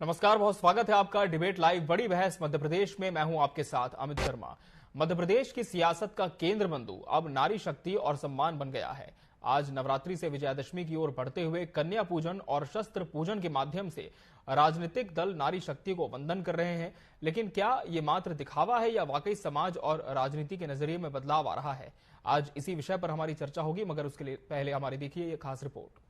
नमस्कार, बहुत स्वागत है आपका डिबेट लाइव बड़ी बहस मध्य प्रदेश में। मैं हूं आपके साथ अमित शर्मा। मध्य प्रदेश की सियासत का केंद्र बिंदु अब नारी शक्ति और सम्मान बन गया है। आज नवरात्रि से विजयादशमी की ओर बढ़ते हुए कन्या पूजन और शस्त्र पूजन के माध्यम से राजनीतिक दल नारी शक्ति को वंदन कर रहे हैं। लेकिन क्या ये मात्र दिखावा है या वाकई समाज और राजनीति के नजरिए में बदलाव आ रहा है? आज इसी विषय पर हमारी चर्चा होगी, मगर उसके लिए पहले हमारी देखिए ये खास रिपोर्ट।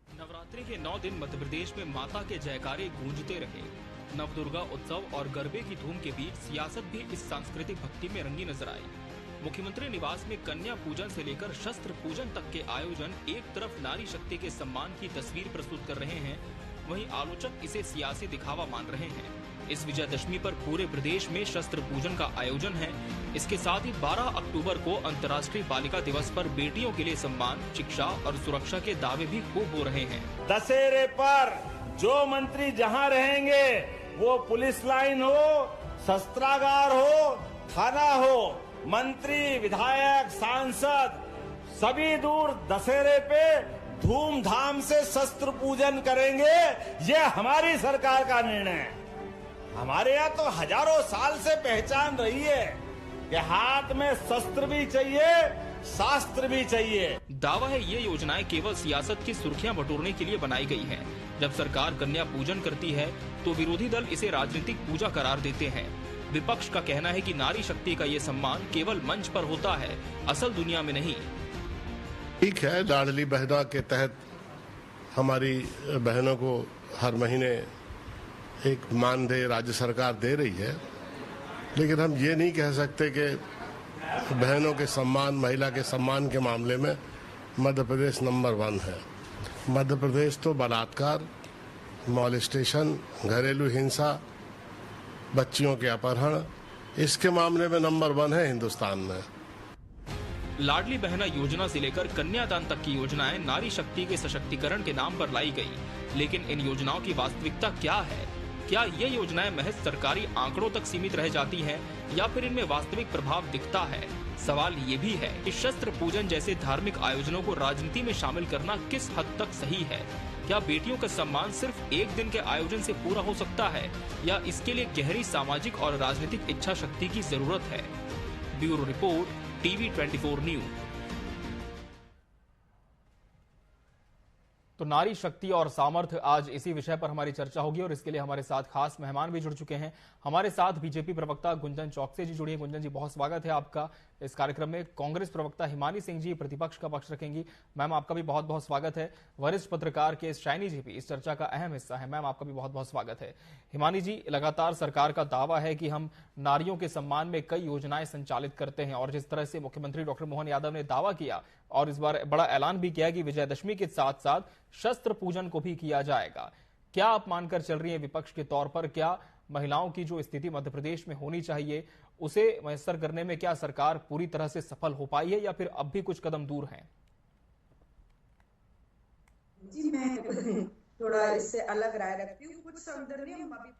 नवरात्रि के 9 दिन मध्य प्रदेश में माता के जयकारे गूंजते रहे। नवदुर्गा उत्सव और गरबे की धूम के बीच सियासत भी इस सांस्कृतिक भक्ति में रंगी नजर आई। मुख्यमंत्री निवास में कन्या पूजन से लेकर शस्त्र पूजन तक के आयोजन एक तरफ नारी शक्ति के सम्मान की तस्वीर प्रस्तुत कर रहे हैं, वहीं आलोचक इसे सियासी दिखावा मान रहे हैं। इस विजयादशमी पर पूरे प्रदेश में शस्त्र पूजन का आयोजन है। इसके साथ ही 12 अक्टूबर को अंतर्राष्ट्रीय बालिका दिवस पर बेटियों के लिए सम्मान, शिक्षा और सुरक्षा के दावे भी खूब हो रहे हैं। दशहरे पर जो मंत्री जहां रहेंगे, वो पुलिस लाइन हो, शस्त्रागार हो, थाना हो, मंत्री, विधायक, सांसद सभी दूर दशहरे पे धूमधाम से शस्त्र पूजन करेंगे। ये हमारी सरकार का निर्णय है। हमारे यहाँ तो हजारों साल से पहचान रही है कि हाथ में शस्त्र भी चाहिए, शास्त्र भी चाहिए। दावा है ये योजनाएं केवल सियासत की सुर्खियां बटोरने के लिए बनाई गई हैं। जब सरकार कन्या पूजन करती है तो विरोधी दल इसे राजनीतिक पूजा करार देते हैं। विपक्ष का कहना है कि नारी शक्ति का ये सम्मान केवल मंच पर होता है, असल दुनिया में नहीं। ठीक है, लाडली बहना के तहत हमारी बहनों को हर महीने एक मानदेय राज्य सरकार दे रही है, लेकिन हम ये नहीं कह सकते कि बहनों के सम्मान, महिला के सम्मान के मामले में मध्य प्रदेश नंबर 1 है। मध्य प्रदेश तो बलात्कार, मॉलेस्टेशन, घरेलू हिंसा, बच्चियों के अपहरण, इसके मामले में नंबर 1 है हिंदुस्तान में। लाडली बहना योजना से लेकर कन्यादान तक की योजनाएं नारी शक्ति के सशक्तिकरण के नाम पर लाई गई, लेकिन इन योजनाओं की वास्तविकता क्या है? क्या ये योजनाएं महज सरकारी आंकड़ों तक सीमित रह जाती हैं या फिर इनमें वास्तविक प्रभाव दिखता है? सवाल ये भी है कि शस्त्र पूजन जैसे धार्मिक आयोजनों को राजनीति में शामिल करना किस हद तक सही है? क्या बेटियों का सम्मान सिर्फ एक दिन के आयोजन से पूरा हो सकता है या इसके लिए गहरी सामाजिक और राजनीतिक इच्छा शक्ति की जरूरत है? Bureau report, TV 24 news. तो नारी शक्ति और सामर्थ्य, आज इसी विषय पर हमारी चर्चा होगी और इसके लिए हमारे साथ खास मेहमान भी जुड़ चुके हैं। हमारे साथ बीजेपी प्रवक्ता गुंजन चौकसे जी जुड़ी हैं। गुंजन जी, बहुत स्वागत है आपका इस कार्यक्रम में। कांग्रेस प्रवक्ता हिमानी सिंह जी प्रतिपक्ष का पक्ष रखेंगी। मैम, आपका भी बहुत बहुत स्वागत है। वरिष्ठ पत्रकार के शाइनी जी भी इस चर्चा का अहम हिस्सा है। मैम, आपका भी बहुत बहुत स्वागत है। हिमानी जी, लगातार सरकार का दावा है कि हम नारियों के सम्मान में कई योजनाएं संचालित करते हैं और जिस तरह से मुख्यमंत्री डॉक्टर मोहन यादव ने दावा किया और इस बार बड़ा ऐलान भी किया कि विजयादशमी के साथ साथ शस्त्र पूजन को भी किया जाएगा, क्या आप मानकर चल रही हैं विपक्ष के तौर पर? क्या महिलाओं की जो स्थिति मध्य प्रदेश में होनी चाहिए उसे मैसर करने में क्या सरकार पूरी तरह से सफल हो पाई है या फिर अब भी कुछ कदम दूर हैं? जी, मैं थोड़ा इससे अलग राय रखती हूँ। कुछ सौंदर्य हम अभी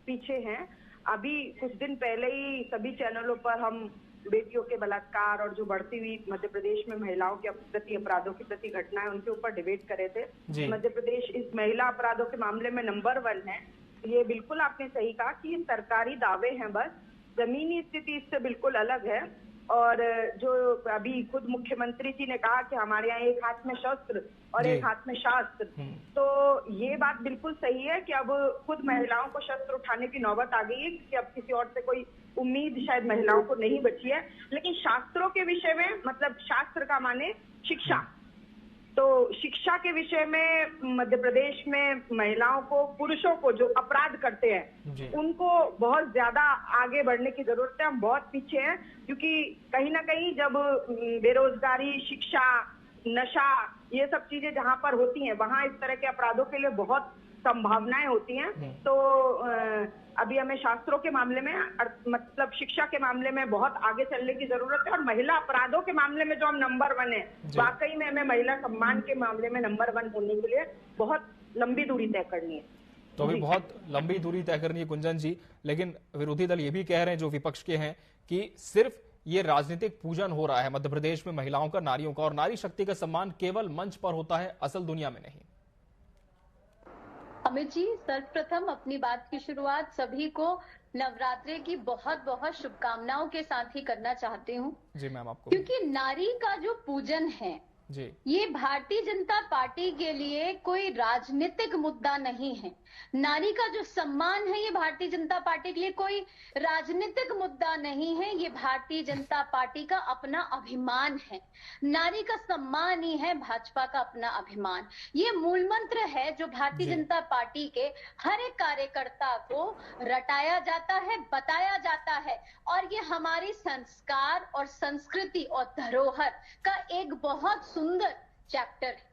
पीछे हैं। अभी कुछ दिन पहले ही सभी चैनलों पर हम बेटियों के बलात्कार और जो बढ़ती हुई मध्य प्रदेश में महिलाओं के प्रति अपराधों के प्रति घटनाएं, उनके ऊपर डिबेट करे थे। मध्य प्रदेश इस महिला अपराधों के मामले में नंबर 1 है। ये बिल्कुल आपने सही कहा कि ये सरकारी दावे हैं, बस जमीनी स्थिति इससे बिल्कुल अलग है। और जो अभी खुद मुख्यमंत्री जी ने कहा कि हमारे यहाँ एक हाथ में शस्त्र और एक हाथ में शास्त्र, तो ये बात बिल्कुल सही है कि अब खुद महिलाओं को शस्त्र उठाने की नौबत आ गई है कि अब किसी और से कोई उम्मीद शायद महिलाओं को नहीं बची है। लेकिन शास्त्रों के विषय में, मतलब शास्त्र का माने शिक्षा, तो शिक्षा के विषय में मध्य प्रदेश में महिलाओं को, पुरुषों को जो अपराध करते हैं उनको बहुत ज्यादा आगे बढ़ने की जरूरत है। हम बहुत पीछे हैं क्योंकि कहीं ना कहीं जब बेरोजगारी, शिक्षा, नशा, ये सब चीजें जहां पर होती हैं वहां इस तरह के अपराधों के लिए बहुत संभावनाएं होती हैं। तो अभी हमें शास्त्रों के मामले में मतलब शिक्षा के मामले में बहुत आगे चलने की जरूरत है, और महिला अपराधों के मामले में जो हम नंबर 1 है, वाकई में हमें महिला सम्मान के मामले में नंबर 1 होने के लिए बहुत लंबी दूरी तय करनी है। तो अभी बहुत लंबी दूरी तय करनी है गुंजन जी, लेकिन विरोधी दल ये भी कह रहे हैं, जो विपक्ष के हैं, कि सिर्फ ये राजनीतिक पूजन हो रहा है मध्य प्रदेश में महिलाओं का, नारियों का, और नारी शक्ति का सम्मान केवल मंच पर होता है, असल दुनिया में नहीं। अमित जी, सर्वप्रथम अपनी बात की शुरुआत सभी को नवरात्रि की बहुत बहुत शुभकामनाओं के साथ ही करना चाहती हूँ। जी मैम, आपको। क्योंकि नारी का जो पूजन है जी, ये भारतीय जनता पार्टी के लिए कोई राजनीतिक मुद्दा नहीं है। नारी का जो सम्मान है ये भारतीय जनता पार्टी के लिए कोई राजनीतिक मुद्दा नहीं है, ये भारतीय जनता पार्टी का अपना अभिमान है। नारी का सम्मान ही है भाजपा का अपना अभिमान। ये मूल मंत्र है जो भारतीय जनता पार्टी के हर एक कार्यकर्ता को रटाया जाता है, बताया जाता है, और ये हमारी संस्कार और संस्कृति और धरोहर का एक बहुत सुंदर चैप्टर है।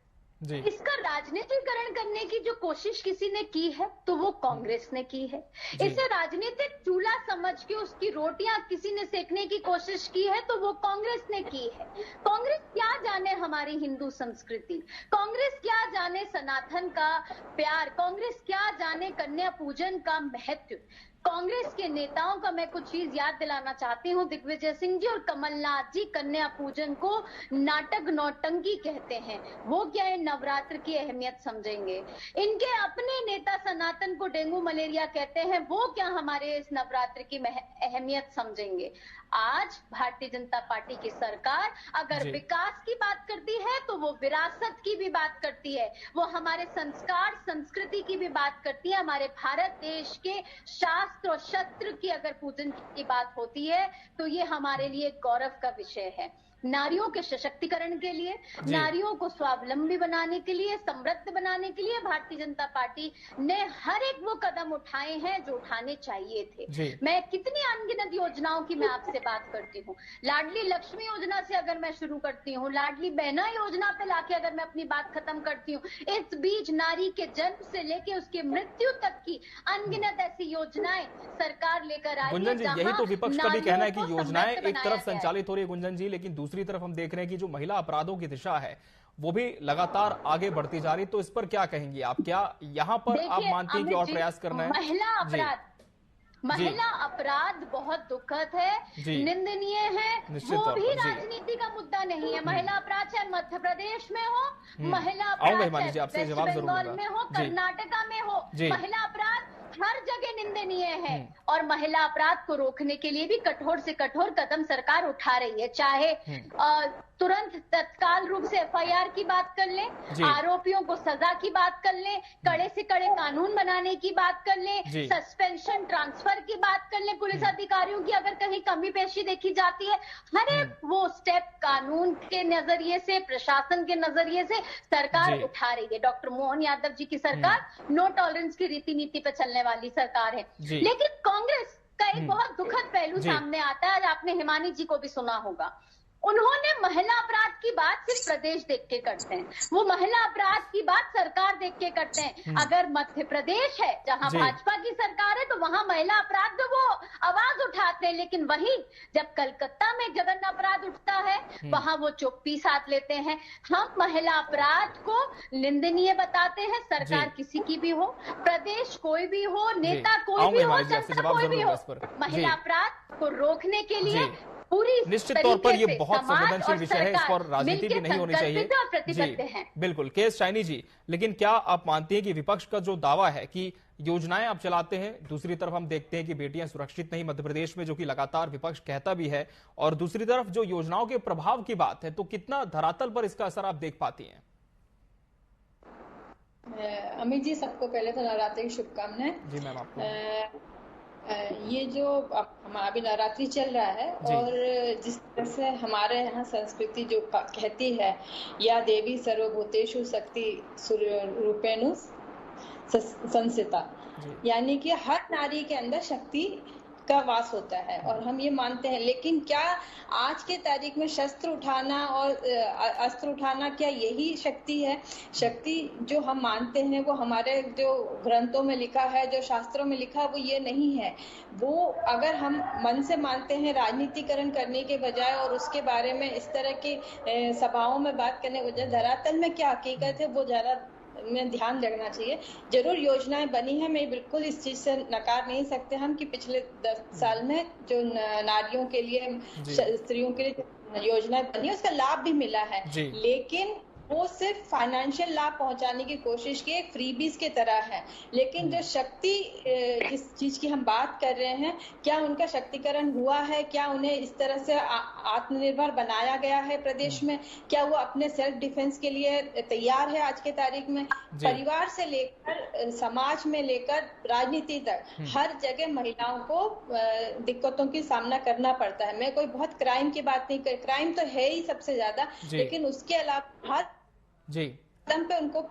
इसका राजनीतिकरण करने की जो कोशिश किसी ने की है तो वो कांग्रेस ने की है। इसे राजनीतिक चूल्हा समझ के उसकी रोटियां किसी ने सेकने की कोशिश की है तो वो कांग्रेस ने की है। कांग्रेस क्या जाने हमारी हिंदू संस्कृति, कांग्रेस क्या जाने सनातन का प्यार, कांग्रेस क्या जाने कन्या पूजन का महत्व। कांग्रेस के नेताओं का मैं कुछ चीज याद दिलाना चाहती हूँ। दिग्विजय सिंह जी और कमलनाथ जी कन्या पूजन को नाटक नौटंकी कहते हैं। वो क्या है नवरात्र की अहमियत समझेंगे? इनके अपने नेता सनातन को डेंगू मलेरिया कहते हैं, वो क्या हमारे इस नवरात्र की अहमियत समझेंगे? आज भारतीय जनता पार्टी की सरकार अगर विकास की बात करती है तो वो विरासत की भी बात करती है, वो हमारे संस्कार संस्कृति की भी बात करती है। हमारे भारत देश के शास्त्र और शस्त्र की अगर पूजन की बात होती है तो ये हमारे लिए गौरव का विषय है। नारियों के सशक्तिकरण के लिए, नारियों को स्वावलंबी बनाने के लिए, समृद्ध बनाने के लिए भारतीय जनता पार्टी ने हर एक वो कदम उठाए हैं जो उठाने चाहिए थे। मैं कितनी अनगिनत योजनाओं की मैं आपसे बात करती हूँ। लाडली लक्ष्मी योजना से अगर मैं शुरू करती हूँ, लाडली बहना योजना पे लाके अगर मैं अपनी बात खत्म करती हूँ, इस बीच नारी के जन्म से लेके उसके मृत्यु तक की अनगिनत ऐसी योजनाएं सरकार लेकर आई है। गुंजन जी, यही तो विपक्ष का भी कहना है कि योजनाएं एक तरफ संचालित हो रही है गुंजन जी, लेकिन दूसरी तरफ हम देख रहे हैं कि जो महिला अपराधों की दिशा है वो भी लगातार आगे बढ़ती जा रही। तो इस पर क्या कहेंगी आप? क्या यहाँ पर आप मानती हैं कि और प्रयास करना है? महिला अपराध बहुत दुखद है, निंदनीय है, वो भी राजनीति का मुद्दा नहीं है। महिला अपराध चाहे मध्य प्रदेश में हो, महिला अपराध चाहे वेस्ट बंगाल में हो, कर्नाटका में हो, महिला अपराध हर जगह निंदनीय है। और महिला अपराध को रोकने के लिए भी कठोर से कठोर कदम सरकार उठा रही है। चाहे तुरंत तत्काल रूप से एफआईआर की बात कर लें, आरोपियों को सजा की बात कर लें, कड़े से कड़े कानून बनाने की बात कर लें, सस्पेंशन ट्रांसफर की बात कर लें, पुलिस अधिकारियों की अगर कहीं कमी पेशी देखी जाती है, हर एक वो स्टेप कानून के नजरिए से, प्रशासन के नजरिए से सरकार उठा रही है। डॉक्टर मोहन यादव जी की सरकार नो टॉलरेंस की रीति नीति पर चलने वाली सरकार है। लेकिन कांग्रेस का एक बहुत दुखद पहलू सामने आता है, आपने हिमानी जी को भी सुना होगा। उन्होंने महिला अपराध की बात सिर्फ प्रदेश देख के करते हैं, वो महिला अपराध की बात सरकार देख के करते हैं। अगर मध्य प्रदेश है जहां भाजपा की सरकार है तो वहां महिला अपराध पे वो आवाज उठाते हैं, लेकिन वहीं जब कलकत्ता में जघन्य अपराध उठता है वहां वो चुप्पी साथ लेते हैं। हम महिला अपराध को निंदनीय बताते हैं, सरकार किसी की भी हो, प्रदेश कोई भी हो, नेता कोई भी हो, जनता कोई भी हो, महिला अपराध को रोकने के लिए निश्चित तौर पर ये बहुत संवेदनशील विषय है, इस पर राजनीति भी नहीं होनी चाहिए। जी बिल्कुल। केएस शाइनी जी, लेकिन क्या आप मानती हैं कि विपक्ष का जो दावा है कि योजनाएं आप चलाते हैं, दूसरी तरफ हम देखते हैं कि बेटियां सुरक्षित नहीं मध्य प्रदेश में, जो कि लगातार विपक्ष कहता भी है, और दूसरी तरफ जो योजनाओं के प्रभाव की बात है, तो कितना धरातल पर इसका असर आप देख पाती हैं? अमित जी, सबको पहले तो नवरात्रि की शुभकामनाएं। जी मैम, आपको। ये जो अभी नवरात्रि चल रहा है और जिस तरह से हमारे यहाँ संस्कृति जो कहती है, या देवी सर्वभूतेषु शक्ति रूपेणु संस्थिता, यानी कि हर नारी के अंदर शक्ति का वास होता है और हम ये मानते हैं। लेकिन क्या आज के तारीख में शस्त्र उठाना और अस्त्र उठाना क्या यही शक्ति है? शक्ति जो हम मानते हैं वो हमारे जो ग्रंथों में लिखा है, जो शास्त्रों में लिखा है, वो ये नहीं है। वो अगर हम मन से मानते हैं राजनीतिकरण करने के बजाय और उसके बारे में इस तरह की सभाओं में बात करने के बजाय धरातल में क्या हकीकत है वो ज्यादा में ध्यान रखना चाहिए। जरूर योजनाएं बनी है, मैं बिल्कुल इस चीज से नकार नहीं सकते हम कि पिछले 10 साल में जो नारियों के लिए, स्त्रियों के लिए योजनाएं बनी है उसका लाभ भी मिला है, लेकिन वो सिर्फ फाइनेंशियल लाभ पहुंचाने की कोशिश की एक फ्रीबीज के तरह है। लेकिन जो शक्ति जिस चीज की हम बात कर रहे हैं, क्या उनका शक्तिकरण हुआ है? क्या उन्हें इस तरह से आत्मनिर्भर बनाया गया है प्रदेश में? क्या वो अपने सेल्फ डिफेंस के लिए तैयार है आज के तारीख में? परिवार से लेकर समाज में लेकर राजनीति तक हर जगह महिलाओं को दिक्कतों की सामना करना पड़ता है। मैं कोई बहुत क्राइम की बात नहीं कर, क्राइम तो है ही सबसे ज्यादा, लेकिन उसके अलावा हर कदम पे उनको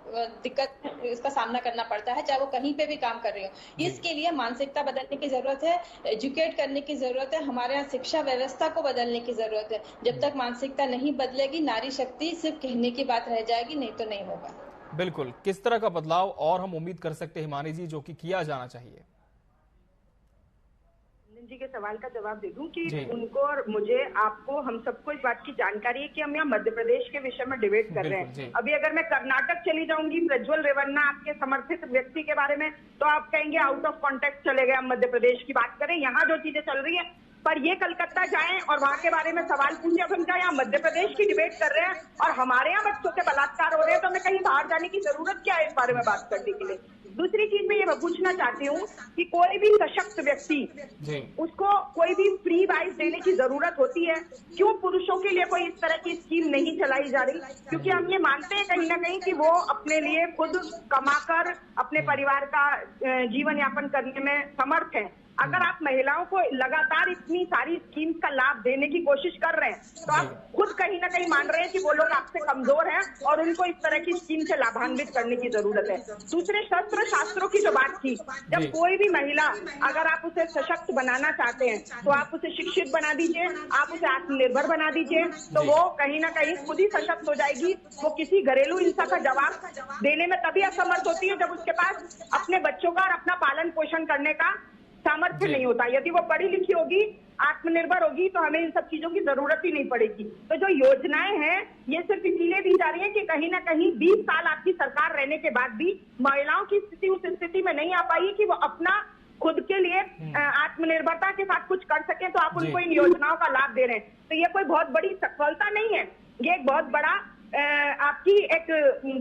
दिक्कत इसका सामना करना पड़ता है, चाहे वो कहीं पे भी काम कर रही हो। इसके लिए मानसिकता बदलने की जरूरत है, एजुकेट करने की जरूरत है, हमारे यहाँ शिक्षा व्यवस्था को बदलने की जरूरत है। जब तक मानसिकता नहीं बदलेगी, नारी शक्ति सिर्फ कहने की बात रह जाएगी, नहीं तो नहीं होगा। बिल्कुल। किस तरह का बदलाव और हम उम्मीद कर सकते हैं हिमानी जी, जो कि किया जाना चाहिए? जी के सवाल का जवाब दे दूं कि उनको और मुझे, आपको, हम सबको इस बात की जानकारी है कि हम यहाँ मध्य प्रदेश के विषय में डिबेट कर रहे हैं। अभी अगर मैं कर्नाटक चली जाऊंगी प्रज्वल रेवन्ना आपके समर्थित व्यक्ति के बारे में, तो आप कहेंगे आउट ऑफ कॉन्टेक्स्ट चले गए, हम मध्य प्रदेश की बात करें, यहाँ जो चीजें चल रही है। पर ये कलकत्ता जाएं और वहां के बारे में सवाल पूछे। अब हम क्या यहाँ मध्य प्रदेश की डिबेट कर रहे हैं और हमारे यहाँ बच्चों के बलात्कार हो रहे हैं, तो हमें कहीं बाहर जाने की जरूरत क्या है इस बारे में बात करने के लिए? दूसरी चीज मैं ये पूछना चाहती हूँ कि कोई भी सशक्त व्यक्ति, उसको कोई भी फ्री वाइज देने की जरूरत होती है, क्यों पुरुषों के लिए कोई इस तरह की स्कीम नहीं चलाई जा रही? क्योंकि हम ये मानते हैं कहीं ना कहीं कि वो अपने लिए खुद कमाकर अपने परिवार का जीवन यापन करने में समर्थ है। अगर आप महिलाओं को लगातार इतनी सारी स्कीम्स का लाभ देने की कोशिश कर रहे हैं, तो आप खुद कहीं ना कहीं मान रहे हैं कि वो लोग आपसे कमजोर हैं और उनको इस तरह की स्कीम से लाभान्वित करने की जरूरत है। दूसरे शस्त्र शास्त्रों की जो बात थी, जब कोई भी महिला, अगर आप उसे सशक्त बनाना चाहते हैं तो आप उसे शिक्षित बना दीजिए, आप उसे आत्मनिर्भर बना दीजिए, तो वो कहीं ना कहीं खुद ही सशक्त हो जाएगी। वो किसी घरेलू हिंसा का जवाब देने में तभी असमर्थ होती है जब उसके पास अपने बच्चों का और अपना पालन पोषण करने का सामर्थ्य नहीं होता। यदि वो पढ़ी लिखी होगी, आत्मनिर्भर होगी, तो हमें इन सब चीजों की जरूरत ही नहीं पड़ेगी। तो जो योजनाएं हैं ये सिर्फ इसीलिए दी जा रही है कि कहीं ना कहीं 20 साल आपकी सरकार रहने के बाद भी महिलाओं की स्थिति उस स्थिति में नहीं आ पाई कि वो अपना खुद के लिए आत्मनिर्भरता के साथ कुछ कर सके, तो आप उनको इन योजनाओं का लाभ दे रहे हैं। तो ये कोई बहुत बड़ी सफलता नहीं है, ये एक बहुत बड़ा आपकी एक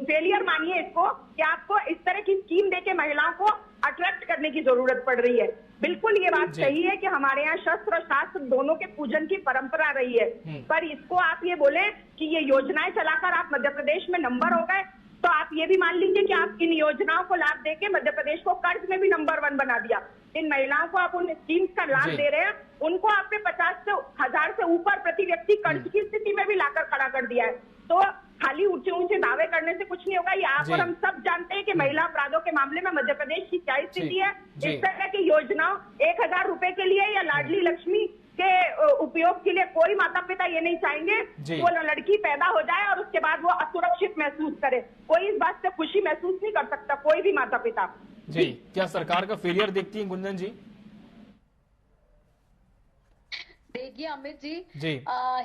फेलियर मानिए इसको, कि आपको इस तरह की स्कीम देके महिलाओं को अट्रैक्ट करने की जरूरत पड़ रही है। बिल्कुल ये बात सही है कि हमारे यहाँ शस्त्र और शास्त्र दोनों के पूजन की परंपरा रही है, पर इसको आप ये बोले कि ये योजनाएं चलाकर आप मध्य प्रदेश में नंबर हो गए, तो आप ये भी मान लीजिए कि आप इन योजनाओं को लाभ देके मध्य प्रदेश को कर्ज में भी नंबर 1 बना दिया। इन महिलाओं को आप उन स्कीम्स का लाभ दे रहे हैं, उनको आपने 50,000 से ऊपर प्रति व्यक्ति कर्ज की स्थिति में भी लाकर खड़ा कर दिया है। तो खाली ऊंचे ऊंचे दावे करने से कुछ नहीं होगा। ये आप और हम सब जानते हैं कि महिला अपराधों के मामले में मध्य प्रदेश की क्या स्थिति है। इस तरह की योजनाओं 1,000 रुपए के लिए या लाडली लक्ष्मी के उपयोग के लिए कोई माता पिता ये नहीं चाहेंगे वो लड़की पैदा हो जाए और उसके बाद वो असुरक्षित महसूस करे। कोई इस बात से खुशी महसूस नहीं कर सकता, कोई भी माता पिता। जी, क्या सरकार का फेलियर देखती हैं गुंजन जी? देखिए अमित जी,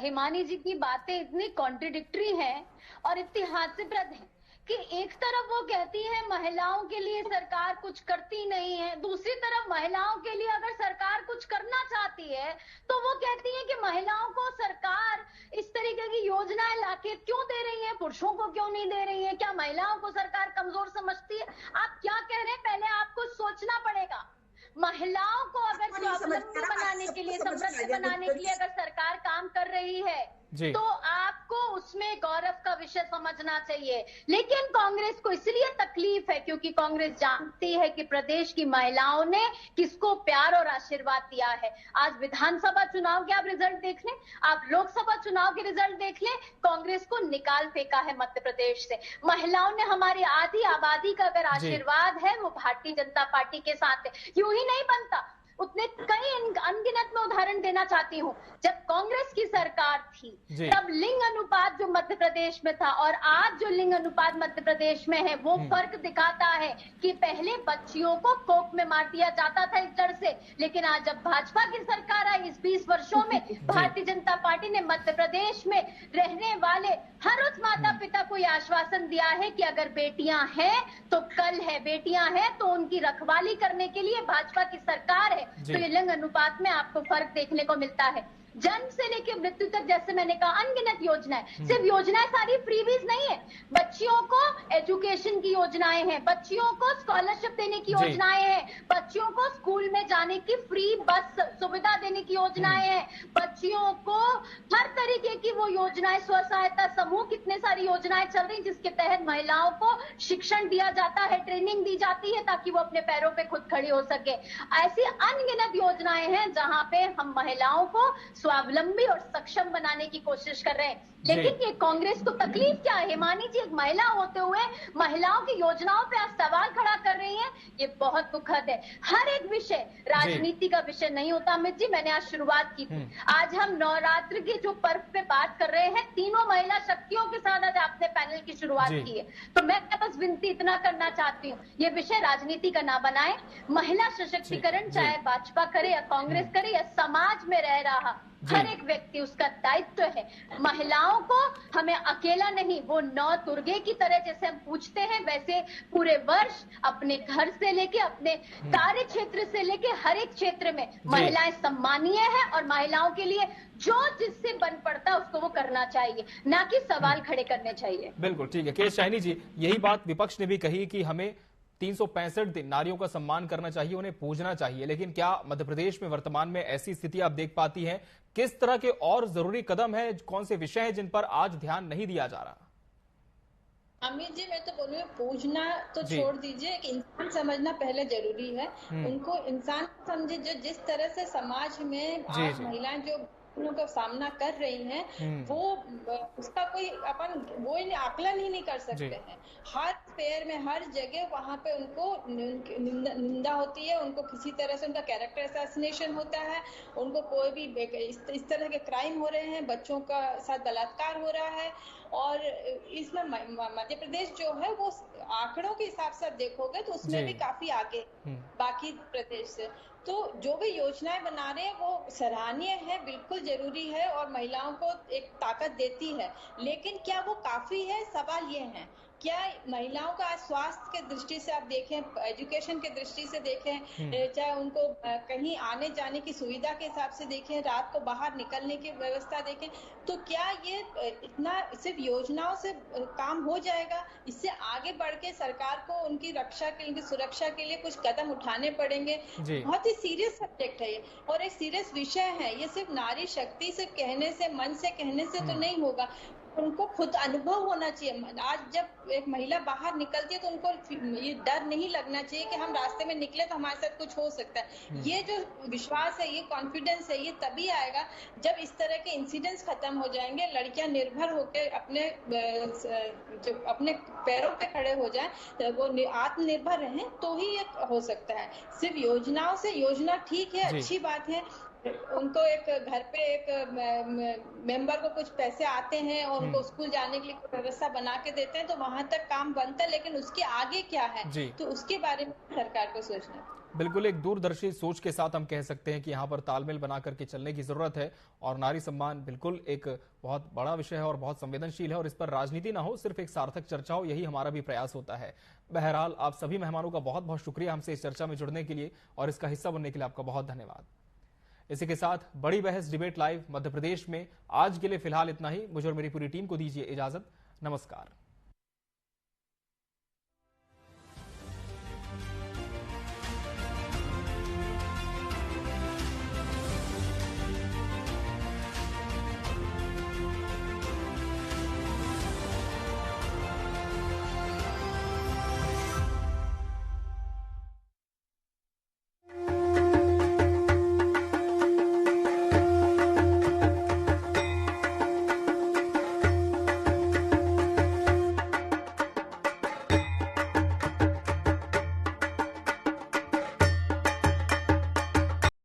हिमानी जी की बातें इतनी कॉन्ट्रडिक्टरी हैं और इतनी हास्यास्पद हैं कि एक तरफ वो कहती है महिलाओं के लिए सरकार कुछ करती नहीं है, दूसरी तरफ महिलाओं के लिए अगर सरकार कुछ करना चाहती है तो वो कहती है कि महिलाओं को सरकार इस तरीके की योजनाएं लाके क्यों दे रही है, पुरुषों को क्यों नहीं दे रही है? क्या महिलाओं को सरकार कमजोर समझती है? आप क्या कह रहे हैं, पहले आपको सोचना पड़ेगा। महिलाओं को अगर स्वावलंबी बनाने के लिए, समृद्ध बनाने के लिए अगर सरकार काम कर रही है तो आपको उसमें गौरव का विषय समझना चाहिए। लेकिन कांग्रेस को इसलिए तकलीफ है क्योंकि कांग्रेस जानती है कि प्रदेश की महिलाओं ने किसको प्यार और आशीर्वाद दिया है। आज विधानसभा चुनाव के आप रिजल्ट देख लें, आप लोकसभा चुनाव के रिजल्ट देख लें, कांग्रेस को निकाल फेंका है मध्य प्रदेश से। महिलाओं ने, हमारी आधी आबादी का अगर आशीर्वाद है वो भारतीय जनता पार्टी के साथ है। यूं ही नहीं बनता, उतने कई देना चाहती हूँ, जब कांग्रेस की सरकार थी तब लिंग अनुपात जो मध्य प्रदेश में था और आज जो लिंग अनुपात मध्य प्रदेश में है वो फर्क दिखाता है कि पहले बच्चियों को कोख में मार दिया जाता था इस डर से, लेकिन आज जब भाजपा की सरकार आई इस 20 वर्षों में भारतीय जनता पार्टी ने मध्य प्रदेश में रहने वाले हर उस माता पिता को यह आश्वासन दिया है कि अगर बेटियां हैं तो कल है, बेटियां हैं तो उनकी रखवाली करने के लिए भाजपा की सरकार है। तो ये लिंग अनुपात में आपको फर्क देखने को मिलता है। जन्म से लेकर मृत्यु तक, जैसे मैंने कहा, अनगिनत योजनाएं, सिर्फ योजनाएं सारी फ्रीबीज नहीं है, बच्चियों को एजुकेशन की योजनाएं हैं, बच्चियों को स्कॉलरशिप देने की योजनाएं हैं, बच्चियों को स्कूल में जाने की फ्री बस सुविधा देने की योजनाएं हैं, बच्चियों को हर तरीके की वो योजनाएं, स्व सहायता समूह, कितने सारी योजनाएं चल रही जिसके तहत महिलाओं को शिक्षण दिया जाता है, ट्रेनिंग दी जाती है ताकि वो अपने पैरों पे खुद खड़ी हो सके। ऐसी अनगिनत योजनाएं हैं जहां पे हम महिलाओं को स्वावलंबी और सक्षम बनाने की कोशिश कर रहे हैं। लेकिन ये कांग्रेस को तकलीफ क्या है? हिमानी जी एक महिला होते हुए महिलाओं की योजनाओं पे आज सवाल खड़ा कर रही हैं, ये बहुत दुखद है। हर एक विषय राजनीति का विषय नहीं होता। अमित जी, मैंने आज शुरुआत की थी, आज हम नवरात्र के जो पर्व पे बात कर रहे हैं, तीनों महिला शक्तियों के साथ आज आपने पैनल की शुरुआत की है, तो मैं बस विनती इतना करना चाहती हूँ, ये विषय राजनीति का ना बनाए। महिला सशक्तिकरण चाहे भाजपा करे या कांग्रेस करे या समाज में रह रहा हर एक व्यक्ति, उसका दायित्व है। महिलाओं को हमें अकेला नहीं, वो नौ दुर्गे की तरह जैसे हम पूछते हैं वैसे पूरे वर्ष अपने घर से लेके अपने कार्य क्षेत्र से लेके हर एक क्षेत्र में महिलाएं सम्मानीय है और महिलाओं के लिए जो जिससे बन पड़ता है उसको वो करना चाहिए, ना कि सवाल खड़े करने चाहिए। बिल्कुल ठीक है। के शाइनी जी, यही बात विपक्ष ने भी कही कि हमें 365 दिन नारियों का सम्मान करना चाहिए, उन्हें पूजना चाहिए, लेकिन क्या मध्य प्रदेश में वर्तमान में ऐसी स्थिति आप देख पाती हैं? किस तरह के और जरूरी कदम है, कौन से विषय हैं जिन पर आज ध्यान नहीं दिया जा रहा? अमित जी, मैं तो बोलूँ पूछना तो छोड़ दीजिए, एक इंसान समझना पहले जरूरी है। उनको इंसान समझे जो जिस तरह से समाज में आज महिलाएं जो का सामना कर रही हैं, वो उसका कोई अपन वो आकलन ही नहीं कर सकते हैं। हर पैर में हर जगह वहां पे उनको निंदा होती है, उनको किसी तरह से उनका कैरेक्टर असैसिनेशन होता है, उनको कोई भी इस तरह के क्राइम हो रहे हैं, बच्चों का साथ बलात्कार हो रहा है। और इसमें मध्य प्रदेश जो है वो आंकड़ों के हिसाब से आप देखोगे तो उसमें भी काफी आगे बाकी प्रदेश से। तो जो भी योजनाएं बना रहे हैं वो सराहनीय है, बिल्कुल जरूरी है और महिलाओं को एक ताकत देती है, लेकिन क्या वो काफी है? सवाल ये है, क्या महिलाओं का स्वास्थ्य के दृष्टि से आप देखें, एजुकेशन के दृष्टि से देखें, चाहे उनको कहीं आने जाने की सुविधा के हिसाब से देखें, रात को बाहर निकलने की व्यवस्था देखें, तो क्या ये इतना सिर्फ योजनाओं से काम हो जाएगा? इससे आगे बढ़ के सरकार को उनकी रक्षा के लिए, उनकी सुरक्षा के लिए कुछ कदम उठाने पड़ेंगे। बहुत ही सीरियस सब्जेक्ट है ये और एक सीरियस विषय है। ये सिर्फ नारी शक्ति से कहने से, मन से कहने से तो नहीं होगा, उनको खुद अनुभव होना चाहिए। आज जब एक महिला बाहर निकलती है तो उनको ये डर नहीं लगना चाहिए कि हम रास्ते में निकले तो हमारे साथ कुछ हो सकता है। ये जो विश्वास है, ये कॉन्फिडेंस है, ये तभी आएगा जब इस तरह के इंसिडेंट्स खत्म हो जाएंगे, लड़कियां निर्भर होकर अपने पैरों पे खड़े हो जाएं, वो आत्मनिर्भर रहें, तो ही ये हो सकता है। सिर्फ योजनाओं से, योजना ठीक है, अच्छी बात है, उनको एक घर पे एक मेंबर को कुछ पैसे आते हैं और उनको स्कूल जाने के लिए व्यवस्था बना के देते हैं, तो वहां तक काम बनता है, लेकिन उसके आगे क्या है तो उसके बारे में सरकार को सोचना है। बिल्कुल एक दूरदर्शी सोच के साथ हम कह सकते हैं कि यहाँ पर तालमेल बना करके चलने की जरूरत है और नारी सम्मान बिल्कुल एक बहुत बड़ा विषय है और बहुत संवेदनशील है और इस पर राजनीति ना हो, सिर्फ एक सार्थक चर्चा हो, यही हमारा भी प्रयास होता है। बहरहाल आप सभी मेहमानों का बहुत बहुत शुक्रिया हमसे इस चर्चा में जुड़ने के लिए और इसका हिस्सा बनने के लिए आपका बहुत धन्यवाद। इसी के साथ बड़ी बहस डिबेट लाइव मध्य प्रदेश में आज के लिए फिलहाल इतना ही। मुझे और मेरी पूरी टीम को दीजिए इजाजत। नमस्कार।